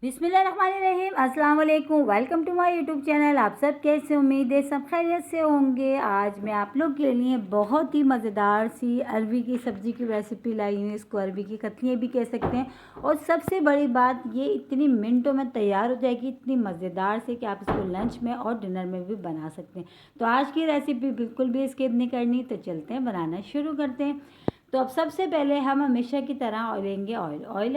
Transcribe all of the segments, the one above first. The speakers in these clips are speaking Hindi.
बिस्मिल्लाहिर्रहमानिर्रहीम, अस्सलाम वालेकुम। Welcome to my YouTube channel. आप सब कैसे, उम्मीद है सब खैरियत से होंगे। आज मैं आप लोग के लिए बहुत ही मज़ेदार सी अरबी की सब्ज़ी की रेसिपी लाई हूँ। इसको अरबी की कतलियाँ भी कह सकते हैं। और सबसे बड़ी बात, ये इतनी मिनटों में तैयार हो जाएगी, इतनी मज़ेदार से कि आप इसको लंच में और डिनर में भी बना सकते हैं। तो आज की रेसिपी बिल्कुल भी स्किप नहीं करनी। तो चलते हैं, बनाना शुरू करते हैं। तो अब सबसे पहले हम हमेशा की तरह लेंगे ऑयल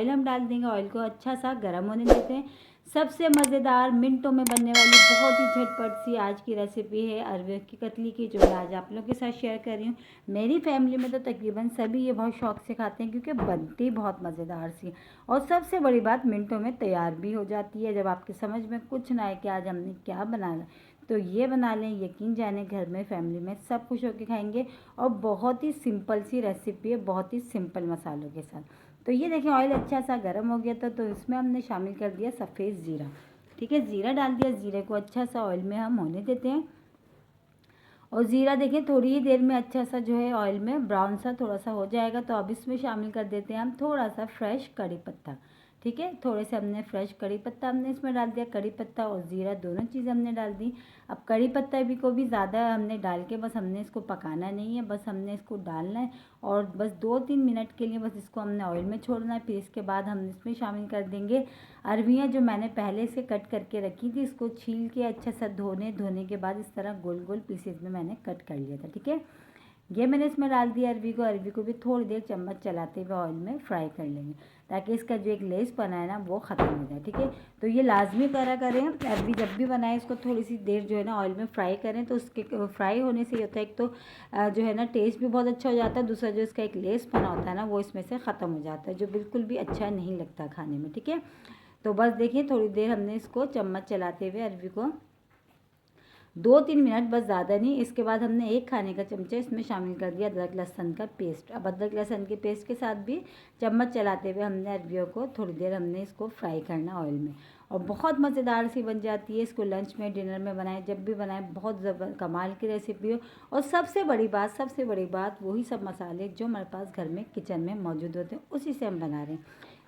हम डाल देंगे। ऑयल को अच्छा सा गर्म होने देते हैं। सबसे मज़ेदार मिनटों में बनने वाली बहुत ही झटपट सी आज की रेसिपी है अरबी की कतली की, जो मैं आज आप लोगों के साथ शेयर कर रही हूँ। मेरी फैमिली में तो तकरीबन सभी ये बहुत शौक से खाते हैं, क्योंकि बनती बहुत मज़ेदार सी और सबसे बड़ी बात, मिनटों में तैयार भी हो जाती है। जब आपकी समझ में कुछ ना आए कि आज हमने क्या बनाना, तो ये बना लें, यकीन जाने घर में फैमिली में सब खुश होकर खाएंगे। और बहुत ही सिंपल सी रेसिपी है, बहुत ही सिंपल मसालों के साथ। तो ये देखें, ऑयल अच्छा सा गर्म हो गया था, तो इसमें हमने शामिल कर दिया सफ़ेद ज़ीरा। ठीक है, ज़ीरा डाल दिया। ज़ीरे को अच्छा सा ऑयल में हम होने देते हैं। और ज़ीरा देखें थोड़ी ही देर में अच्छा सा जो है ऑयल में ब्राउन सा थोड़ा सा हो जाएगा। तो अब इसमें शामिल कर देते हैं हम थोड़ा सा फ्रेश कड़ी पत्ता। ठीक है, थोड़े से हमने फ्रेश कड़ी पत्ता हमने इसमें डाल दिया। कड़ी पत्ता और ज़ीरा दोनों चीज़ें हमने डाल दी। अब कड़ी पत्ता भी को भी ज़्यादा हमने डाल के बस हमने इसको पकाना नहीं है, बस हमने इसको डालना है और बस 2-3 मिनट के लिए बस इसको हमने ऑयल में छोड़ना है। फिर इसके बाद हम इसमें शामिल कर देंगे अरबियाँ, जो मैंने पहले से कट करके रखी थी। इसको छील के अच्छा सा धोने के बाद इस तरह गोल गोल पीसेज में मैंने कट कर लिया था। ठीक है, ये मैंने इसमें डाल दिया अरबी को भी थोड़ी देर चम्मच चलाते हुए ऑयल में फ्राई कर लेंगे, ताकि इसका जो एक लेस बना है ना वो ख़त्म हो जाए। ठीक है, तो ये लाजमी करें, अरबी जब भी बनाएं इसको थोड़ी सी देर जो है ना ऑयल में फ्राई करें। तो उसके फ्राई होने से ये होता है, एक तो जो है ना टेस्ट भी बहुत अच्छा हो जाता है, दूसरा जो इसका एक लेस बना होता है ना वो इसमें से ख़त्म हो जाता है, जो बिल्कुल भी अच्छा नहीं लगता खाने में। ठीक है, तो बस देखिए थोड़ी देर हमने इसको चम्मच चलाते हुए अरबी को 2-3 मिनट, बस ज़्यादा नहीं। इसके बाद हमने 1 खाने का चमचा इसमें शामिल कर दिया अदरक लहसुन का पेस्ट। अब अदरक लहसुन के पेस्ट के साथ भी चम्मच चलाते हुए हमने अरबियों को थोड़ी देर हमने इसको फ्राई करना ऑयल में। और बहुत मज़ेदार सी बन जाती है। इसको लंच में डिनर में बनाएं, जब भी बनाएं, बहुत कमाल की रेसिपी हो। और सबसे बड़ी बात वही सब मसाले जो हमारे पास घर में किचन में मौजूद होते हैं, उसी से हम बना रहे हैं।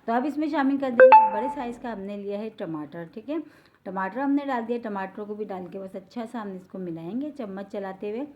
तो अब इसमें शामिल कर देंगे बड़े साइज़ का हमने लिया है टमाटर। ठीक है, टमाटर हमने डाल दिया। टमाटरों को भी डाल के बस अच्छा सा हम इसको मिलाएंगे चम्मच चलाते हुए।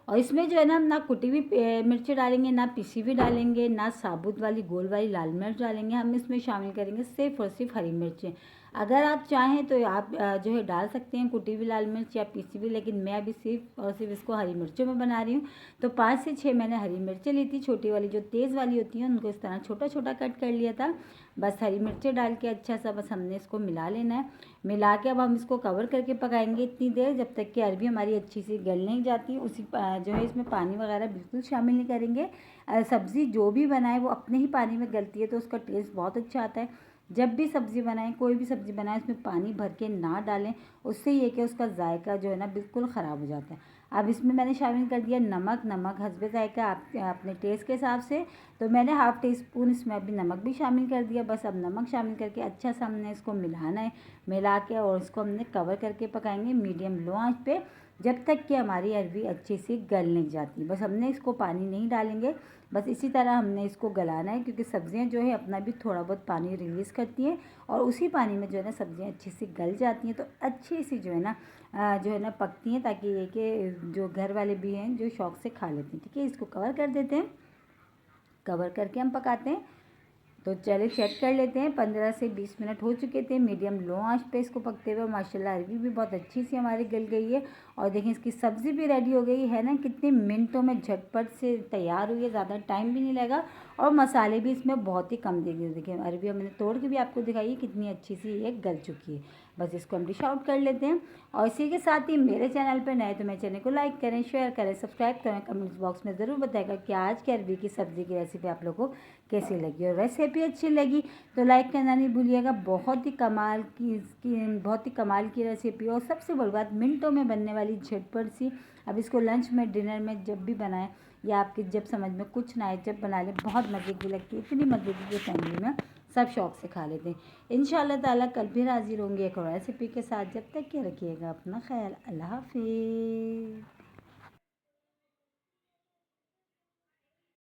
और इसमें जो है ना, ना कुटी हुई मिर्ची डालेंगे, ना पिसी हुई डालेंगे, ना साबुत वाली गोल वाली लाल मिर्च डालेंगे। हम इसमें शामिल करेंगे सिर्फ और सिर्फ हरी मिर्चें। अगर आप चाहें तो आप जो है डाल सकते हैं कुटी हुई लाल मिर्च या पीसी हुई, लेकिन मैं अभी सिर्फ और सिर्फ इसको हरी मिर्चों में बना रही हूँ। तो 5 से 6 मैंने हरी मिर्चें ली थी, छोटी वाली जो तेज़ वाली होती हैं, उनको इस तरह छोटा छोटा कट कर लिया था। बस हरी मिर्चें डाल के अच्छा सा बस हमने इसको मिला लेना है। मिला के अब हम इसको कवर करके पकाएंगे इतनी देर, जब तक कि अरबी हमारी अच्छी सी गल नहीं जाती। उसी जो है इसमें पानी वगैरह बिल्कुल शामिल नहीं करेंगे। सब्ज़ी जो भी बनाए वो अपने ही पानी में गलती है, तो उसका टेस्ट बहुत अच्छा आता है। जब भी सब्ज़ी बनाएं, कोई भी सब्ज़ी बनाएं, उसमें पानी भर के ना डालें। उससे ये कि उसका जायका जो है ना बिल्कुल ख़राब हो जाता है। अब इसमें मैंने शामिल कर दिया नमक हस्बे जायका, आप अपने टेस्ट के हिसाब से। तो मैंने हाफ़ टी स्पून इसमें अभी नमक भी शामिल कर दिया। बस अब नमक शामिल करके अच्छा सा हमने इसको मिलाना है। मिला के और इसको हमने कवर करके पकाएंगे मीडियम लो आंच पे, जब तक कि हमारी अरबी अच्छी सी गल नहीं जाती। बस हमने इसको पानी नहीं डालेंगे, बस इसी तरह हमने इसको गलाना है, क्योंकि सब्ज़ियां जो है अपना भी थोड़ा बहुत पानी रिलीज़ करती हैं और उसी पानी में जो है ना सब्ज़ियां अच्छी सी गल जाती हैं, तो अच्छी सी जो है ना पकती हैं, ताकि ये कि जो घर वाले भी हैं जो शौक़ से खा लेते हैं। ठीक है, इसको कवर कर देते हैं। कवर करके हम पकाते हैं। तो चलिए चेक कर लेते हैं। 15 से 20 मिनट हो चुके थे मीडियम लो आंच पे इसको पकते हुए। माशाल्लाह अरबी भी बहुत अच्छी सी हमारी गल गई है। और देखिए इसकी सब्ज़ी भी रेडी हो गई है ना, कितने मिनटों में झटपट से तैयार हुई है, ज़्यादा टाइम भी नहीं लगा। और मसाले भी इसमें बहुत ही कम दे दिए। देखिए अरबी मैंने तोड़ के भी आपको दिखाई है कितनी अच्छी सी ये गल चुकी है। बस इसको हम डिश आउट कर लेते हैं। और इसी के साथ ही मेरे चैनल पर नए तो मेरे चैनल को लाइक करें, शेयर करें, सब्सक्राइब करें। कमेंट्स बॉक्स में ज़रूर बताएगा कि आज की अरबी की सब्ज़ी की रेसिपी आप लोगों को कैसी लगी। और रेसिपी अच्छी लगी तो लाइक करना नहीं भूलिएगा। बहुत ही कमाल की रेसिपी और सबसे बड़ी बात, मिनटों में बनने वाली झटपट सी। अब इसको लंच में डिनर में जब भी बनाएं, या आपकी जब समझ में कुछ ना आए जब बना लें, बहुत मज़े की लगती है। इतनी मज़े की फैमिली में सब शौक़ से खा लेते हैं। इंशाअल्लाह ताला कल फिर हाजिर होंगे एक और रेसिपी के साथ। जब तक के रखिएगा अपना ख्याल। अल्लाह हाफिज़।